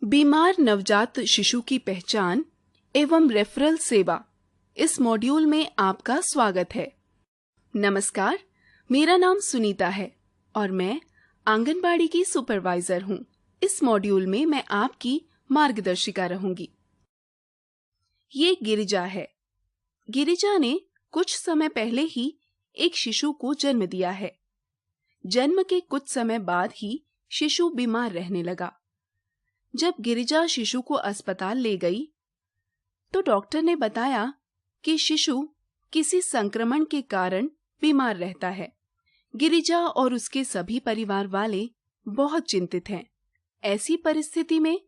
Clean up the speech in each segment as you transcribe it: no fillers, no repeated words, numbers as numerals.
बीमार नवजात शिशु की पहचान एवं रेफरल सेवा, इस मॉड्यूल में आपका स्वागत है। नमस्कार, मेरा नाम सुनीता है और मैं आंगनबाड़ी की सुपरवाइजर हूँ। इस मॉड्यूल में मैं आपकी मार्गदर्शिका रहूंगी। ये गिरिजा है। गिरिजा ने कुछ समय पहले ही एक शिशु को जन्म दिया है। जन्म के कुछ समय बाद ही शिशु बीमार रहने लगा। जब गिरिजा शिशु को अस्पताल ले गई तो डॉक्टर ने बताया कि शिशु किसी संक्रमण के कारण बीमार रहता है। गिरिजा और उसके सभी परिवार वाले बहुत चिंतित हैं। ऐसी परिस्थिति में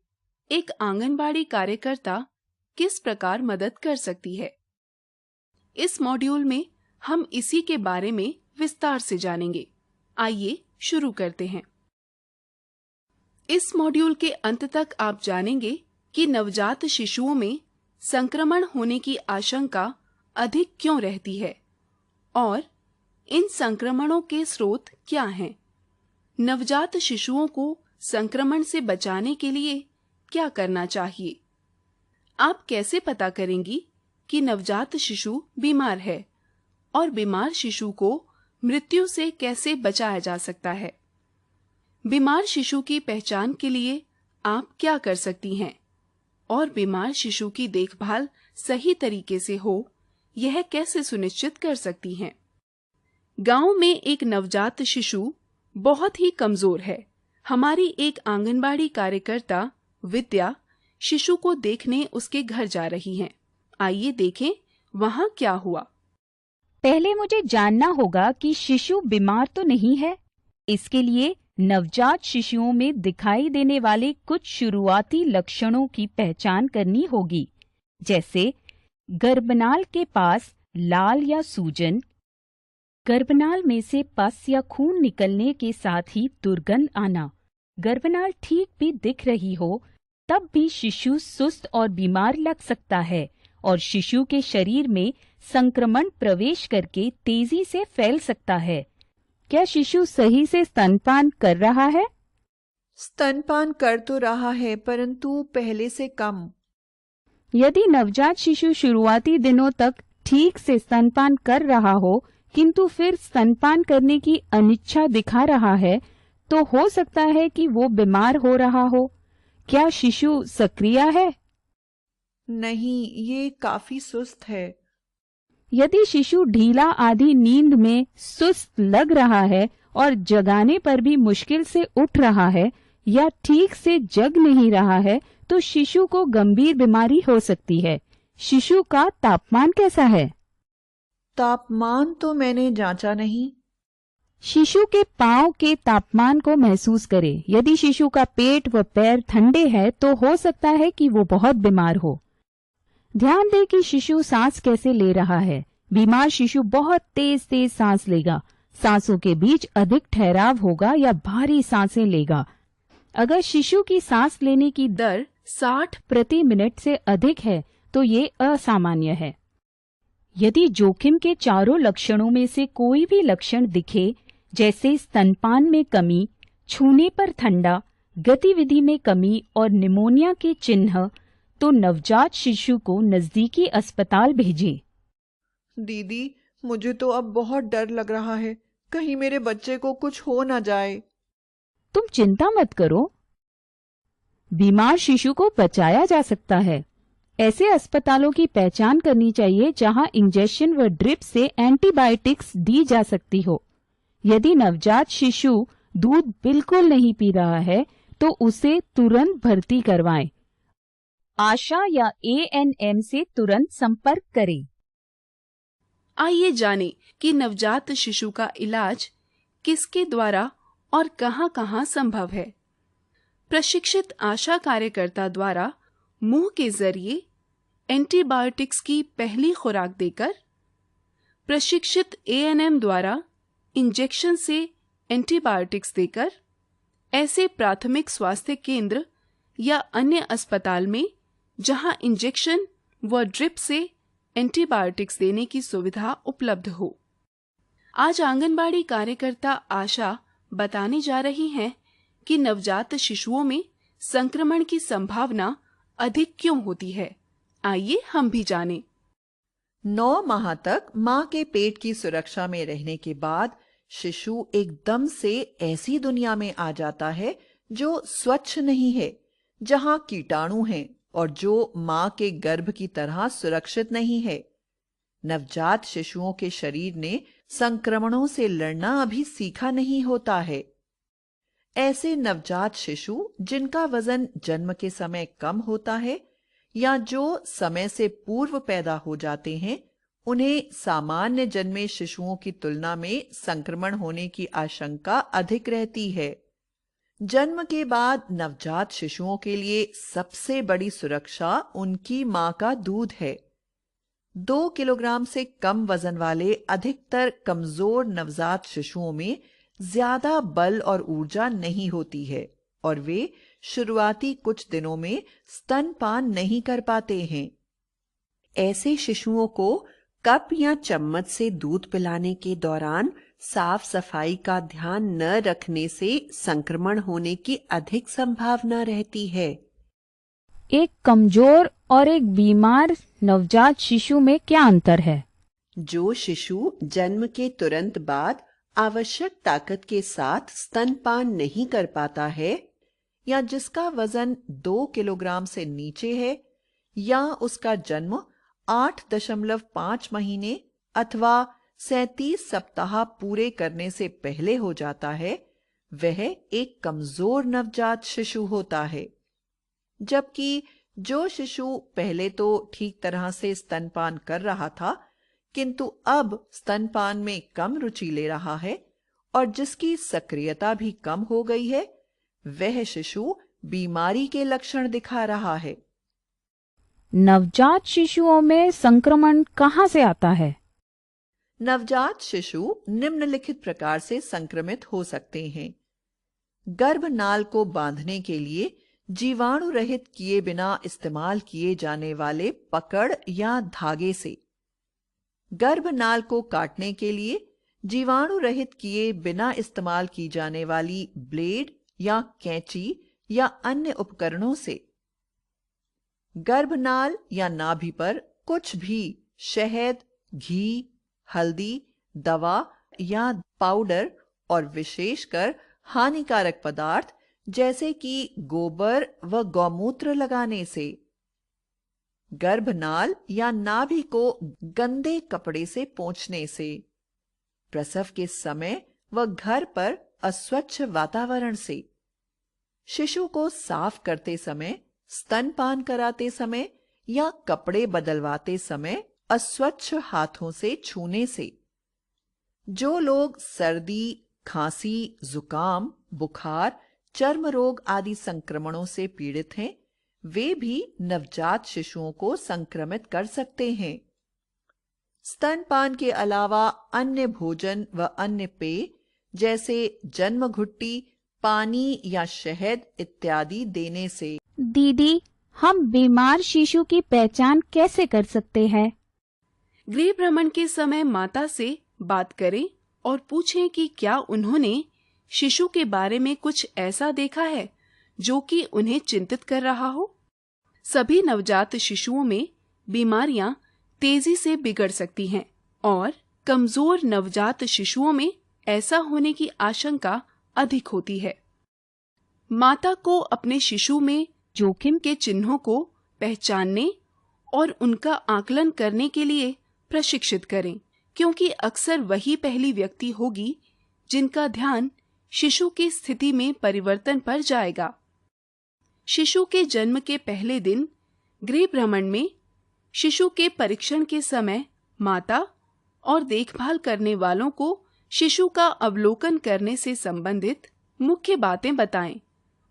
एक आंगनबाड़ी कार्यकर्ता किस प्रकार मदद कर सकती है? इस मॉड्यूल में हम इसी के बारे में विस्तार से जानेंगे। आइए शुरू करते हैं। इस मॉड्यूल के अंत तक आप जानेंगे कि नवजात शिशुओं में संक्रमण होने की आशंका अधिक क्यों रहती है और इन संक्रमणों के स्रोत क्या हैं। नवजात शिशुओं को संक्रमण से बचाने के लिए क्या करना चाहिए? आप कैसे पता करेंगी कि नवजात शिशु बीमार है और बीमार शिशु को मृत्यु से कैसे बचाया जा सकता है? बीमार शिशु की पहचान के लिए आप क्या कर सकती हैं और बीमार शिशु की देखभाल सही तरीके से हो, यह कैसे सुनिश्चित कर सकती हैं? गांव में एक नवजात शिशु बहुत ही कमजोर है। हमारी एक आंगनबाड़ी कार्यकर्ता विद्या शिशु को देखने उसके घर जा रही हैं। आइए देखें वहां क्या हुआ। पहले मुझे जानना होगा कि शिशु बीमार तो नहीं है। इसके लिए नवजात शिशुओं में दिखाई देने वाले कुछ शुरुआती लक्षणों की पहचान करनी होगी, जैसे गर्भनाल के पास लाल या सूजन, गर्भनाल में से पस या खून निकलने के साथ ही दुर्गंध आना, गर्भनाल ठीक भी दिख रही हो तब भी शिशु सुस्त और बीमार लग सकता है और शिशु के शरीर में संक्रमण प्रवेश करके तेजी से फैल सकता है। क्या शिशु सही से स्तनपान कर रहा है? स्तनपान कर तो रहा है, परंतु पहले से कम। यदि नवजात शिशु शुरुआती दिनों तक ठीक से स्तनपान कर रहा हो किंतु फिर स्तनपान करने की अनिच्छा दिखा रहा है तो हो सकता है कि वो बीमार हो रहा हो। क्या शिशु सक्रिय है? नहीं, ये काफी सुस्त है। यदि शिशु ढीला आधी नींद में सुस्त लग रहा है और जगाने पर भी मुश्किल से उठ रहा है या ठीक से जग नहीं रहा है तो शिशु को गंभीर बीमारी हो सकती है। शिशु का तापमान कैसा है? तापमान तो मैंने जांचा नहीं। शिशु के पांव के तापमान को महसूस करें। यदि शिशु का पेट व पैर ठंडे हैं तो हो सकता है कि वो बहुत बीमार हो। ध्यान दें कि शिशु सांस कैसे ले रहा है। बीमार शिशु बहुत तेज तेज सांस लेगा। सांसों के बीच अधिक ठहराव होगा या भारी सांसें लेगा। अगर शिशु की सांस लेने की दर 60 प्रति मिनट से अधिक है तो ये असामान्य है। यदि जोखिम के चारों लक्षणों में से कोई भी लक्षण दिखे, जैसे स्तनपान में कमी, छूने पर ठंडा, गतिविधि में कमी और निमोनिया के चिन्ह, तो नवजात शिशु को नजदीकी अस्पताल भेजें। दीदी, मुझे तो अब बहुत डर लग रहा है, कहीं मेरे बच्चे को कुछ हो ना जाए। तुम चिंता मत करो, बीमार शिशु को बचाया जा सकता है। ऐसे अस्पतालों की पहचान करनी चाहिए जहां इंजेक्शन व ड्रिप से एंटीबायोटिक्स दी जा सकती हो। यदि नवजात शिशु दूध बिल्कुल नहीं पी रहा है तो उसे तुरंत भर्ती करवाएं। आशा या ANM से तुरंत संपर्क करें। आइए जानें कि नवजात शिशु का इलाज किसके द्वारा और कहां-कहां संभव है। प्रशिक्षित आशा कार्यकर्ता द्वारा मुंह के जरिए एंटीबायोटिक्स की पहली खुराक देकर, प्रशिक्षित ANM द्वारा इंजेक्शन से एंटीबायोटिक्स देकर, ऐसे प्राथमिक स्वास्थ्य केंद्र या अन्य अस्पताल में जहां इंजेक्शन व ड्रिप से एंटीबायोटिक्स देने की सुविधा उपलब्ध हो। आज आंगनबाड़ी कार्यकर्ता आशा बताने जा रही हैं कि नवजात शिशुओं में संक्रमण की संभावना अधिक क्यों होती है? आइए हम भी जानें। 9 माह तक मां के पेट की सुरक्षा में रहने के बाद शिशु एकदम से ऐसी दुनिया में आ जाता है जो स्वच्छ नहीं है, जहां कीटाणु हैं और जो मां के गर्भ की तरह सुरक्षित नहीं है। नवजात शिशुओं के शरीर ने संक्रमणों से लड़ना अभी सीखा नहीं होता है। ऐसे नवजात शिशु जिनका वजन जन्म के समय कम होता है या जो समय से पूर्व पैदा हो जाते हैं, उन्हें सामान्य जन्मे शिशुओं की तुलना में संक्रमण होने की आशंका अधिक रहती है। जन्म के बाद नवजात शिशुओं के लिए सबसे बड़ी सुरक्षा उनकी मां का दूध है। 2 किलोग्राम से कम वजन वाले अधिकतर कमजोर नवजात शिशुओं में ज्यादा बल और ऊर्जा नहीं होती है और वे शुरुआती कुछ दिनों में स्तनपान नहीं कर पाते हैं। ऐसे शिशुओं को कप या चम्मच से दूध पिलाने के दौरान साफ सफाई का ध्यान न रखने से संक्रमण होने की अधिक संभावना रहती है। एक कमजोर और एक बीमार नवजात शिशु में क्या अंतर है? जो शिशु जन्म के तुरंत बाद आवश्यक ताकत के साथ स्तनपान नहीं कर पाता है या जिसका वजन 2 किलोग्राम से नीचे है या उसका जन्म 8.5 महीने अथवा 37 सप्ताह पूरे करने से पहले हो जाता है, वह एक कमजोर नवजात शिशु होता है। जबकि जो शिशु पहले तो ठीक तरह से स्तनपान कर रहा था किंतु अब स्तनपान में कम रुचि ले रहा है और जिसकी सक्रियता भी कम हो गई है, वह शिशु बीमारी के लक्षण दिखा रहा है। नवजात शिशुओं में संक्रमण कहाँ से आता है? नवजात शिशु निम्नलिखित प्रकार से संक्रमित हो सकते हैं। गर्भनाल को बांधने के लिए जीवाणु रहित किए बिना इस्तेमाल किए जाने वाले पकड़ या धागे से, गर्भनाल को काटने के लिए जीवाणु रहित किए बिना इस्तेमाल की जाने वाली ब्लेड या कैंची या अन्य उपकरणों से, गर्भनाल या नाभि पर कुछ भी शहद, घी, हल्दी, दवा या पाउडर और विशेषकर हानिकारक पदार्थ जैसे कि गोबर व गौमूत्र लगाने से, गर्भनाल या नाभि को गंदे कपड़े से पोंछने से, प्रसव के समय व घर पर अस्वच्छ वातावरण से, शिशु को साफ करते समय, स्तनपान कराते समय या कपड़े बदलवाते समय अस्वच्छ हाथों से छूने से। जो लोग सर्दी, खांसी, जुकाम, बुखार, चर्म रोग आदि संक्रमणों से पीड़ित हैं, वे भी नवजात शिशुओं को संक्रमित कर सकते हैं। स्तनपान के अलावा अन्य भोजन व अन्य पेय जैसे जन्म घुट्टी, पानी या शहद इत्यादि देने से। दीदी, हम बीमार शिशु की पहचान कैसे कर सकते हैं? गृह भ्रमण के समय माता से बात करें और पूछें कि क्या उन्होंने शिशु के बारे में कुछ ऐसा देखा है जो कि उन्हें चिंतित कर रहा हो। सभी नवजात शिशुओं में बीमारियां तेजी से बिगड़ सकती हैं और कमजोर नवजात शिशुओं में ऐसा होने की आशंका अधिक होती है। माता को अपने शिशु में जोखिम के चिन्हों को पहचानने और उनका आकलन करने के लिए प्रशिक्षित करें, क्योंकि अक्सर वही पहली व्यक्ति होगी जिनका ध्यान शिशु की स्थिति में परिवर्तन पर जाएगा। शिशु के जन्म के पहले दिन गृह भ्रमण में शिशु के परीक्षण के समय माता और देखभाल करने वालों को शिशु का अवलोकन करने से संबंधित मुख्य बातें बताएं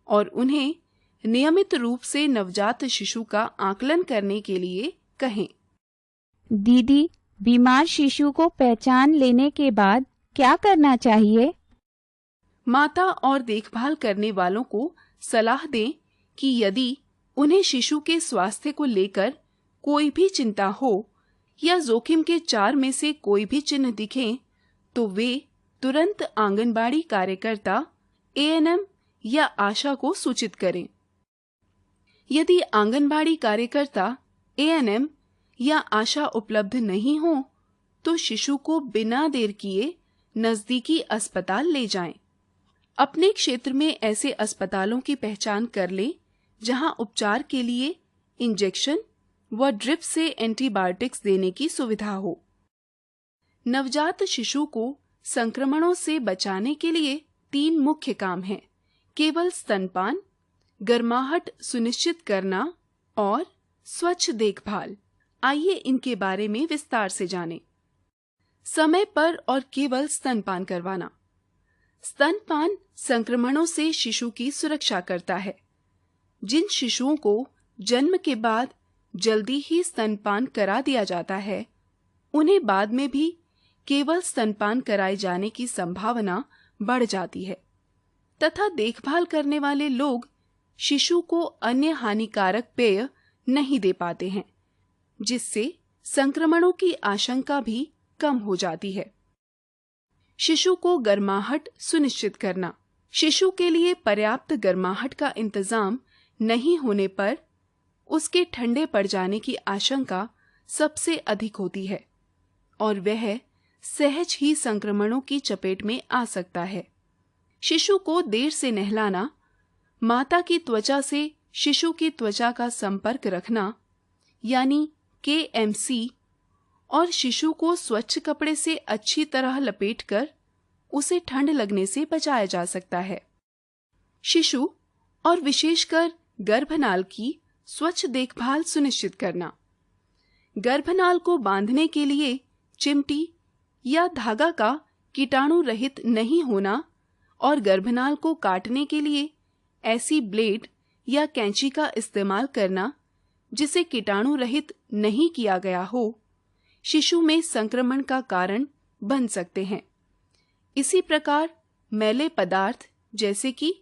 और उन्हें नियमित रूप से नवजात शिशु का आकलन करने के लिए कहें। दीदी, बीमार शिशु को पहचान लेने के बाद क्या करना चाहिए? माता और देखभाल करने वालों को सलाह दें कि यदि उन्हें शिशु के स्वास्थ्य को लेकर कोई भी चिंता हो या जोखिम के 4 में से कोई भी चिन्ह दिखें, तो वे तुरंत आंगनबाड़ी कार्यकर्ता, एएनएम या आशा को सूचित करें। यदि आंगनबाड़ी कार्यकर्ता, एएनएम या आशा उपलब्ध नहीं हो तो शिशु को बिना देर किए नजदीकी अस्पताल ले जाएं। अपने क्षेत्र में ऐसे अस्पतालों की पहचान कर लें जहां उपचार के लिए इंजेक्शन व ड्रिप से एंटीबायोटिक्स देने की सुविधा हो। नवजात शिशु को संक्रमणों से बचाने के लिए 3 मुख्य काम हैं: केवल स्तनपान, गर्माहट सुनिश्चित करना और स्वच्छ देखभाल। आइए इनके बारे में विस्तार से जानें। समय पर और केवल स्तनपान करवाना। स्तनपान संक्रमणों से शिशु की सुरक्षा करता है। जिन शिशुओं को जन्म के बाद जल्दी ही स्तनपान करा दिया जाता है, उन्हें बाद में भी केवल स्तनपान कराए जाने की संभावना बढ़ जाती है तथा देखभाल करने वाले लोग शिशु को अन्य हानिकारक पेय नहीं दे पाते हैं, जिससे संक्रमणों की आशंका भी कम हो जाती है। शिशु को गर्माहट सुनिश्चित करना। शिशु के लिए पर्याप्त गर्माहट का इंतजाम नहीं होने पर उसके ठंडे पड़ जाने की आशंका सबसे अधिक होती है और वह सहज ही संक्रमणों की चपेट में आ सकता है। शिशु को देर से नहलाना, माता की त्वचा से शिशु की त्वचा का संपर्क रखना यानी KMC और शिशु को स्वच्छ कपड़े से अच्छी तरह लपेटकर उसे ठंड लगने से बचाया जा सकता है। शिशु और विशेषकर गर्भनाल की स्वच्छ देखभाल सुनिश्चित करना। गर्भनाल को बांधने के लिए चिमटी या धागा का कीटाणु रहित नहीं होना और गर्भनाल को काटने के लिए ऐसी ब्लेड या कैंची का इस्तेमाल करना जिसे कीटाणु रहित नहीं किया गया हो, शिशु में संक्रमण का कारण बन सकते हैं। इसी प्रकार मैले पदार्थ जैसे कि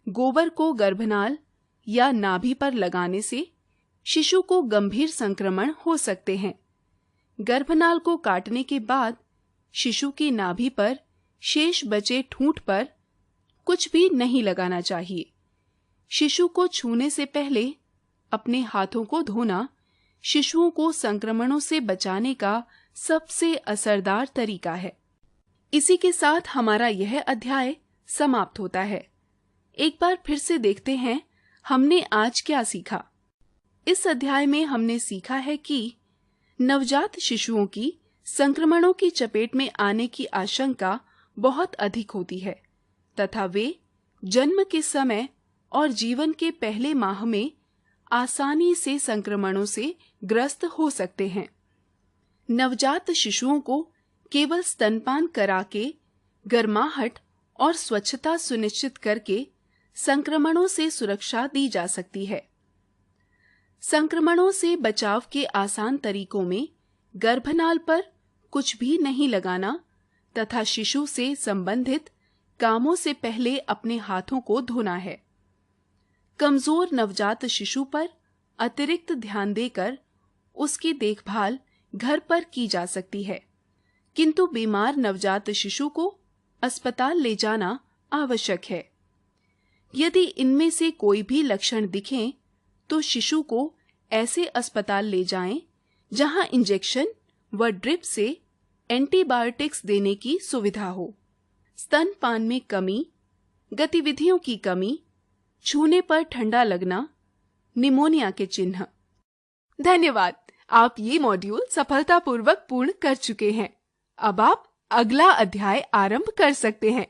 गोबर को गर्भनाल या नाभि पर लगाने से शिशु को गंभीर संक्रमण हो सकते हैं। गर्भनाल को काटने के बाद शिशु की नाभि पर शेष बचे ठूंठ पर कुछ भी नहीं लगाना चाहिए। शिशु को छूने से पहले अपने हाथों को धोना शिशुओं को संक्रमणों से बचाने का सबसे असरदार तरीका है। इसी के साथ हमारा यह अध्याय समाप्त होता है। एक बार फिर से देखते हैं हमने आज क्या सीखा। इस अध्याय में हमने सीखा है कि नवजात शिशुओं की संक्रमणों की चपेट में आने की आशंका बहुत अधिक होती है तथा वे जन्म के समय और जीवन के पहले माह में आसानी से संक्रमणों से ग्रस्त हो सकते हैं। नवजात शिशुओं को केवल स्तनपान करा के गर्माहट और स्वच्छता सुनिश्चित करके संक्रमणों से सुरक्षा दी जा सकती है। संक्रमणों से बचाव के आसान तरीकों में गर्भनाल पर कुछ भी नहीं लगाना तथा शिशु से संबंधित कामों से पहले अपने हाथों को धोना है। कमजोर नवजात शिशु पर अतिरिक्त ध्यान देकर उसकी देखभाल घर पर की जा सकती है, किंतु बीमार नवजात शिशु को अस्पताल ले जाना आवश्यक है। यदि इनमें से कोई भी लक्षण दिखें तो शिशु को ऐसे अस्पताल ले जाएं जहां इंजेक्शन व ड्रिप से एंटीबायोटिक्स देने की सुविधा हो। स्तनपान में कमी, गतिविधियों की कमी, छूने पर ठंडा लगना, निमोनिया के चिन्ह। धन्यवाद, आप ये मॉड्यूल सफलतापूर्वक पूर्ण कर चुके हैं। अब आप अगला अध्याय आरंभ कर सकते हैं।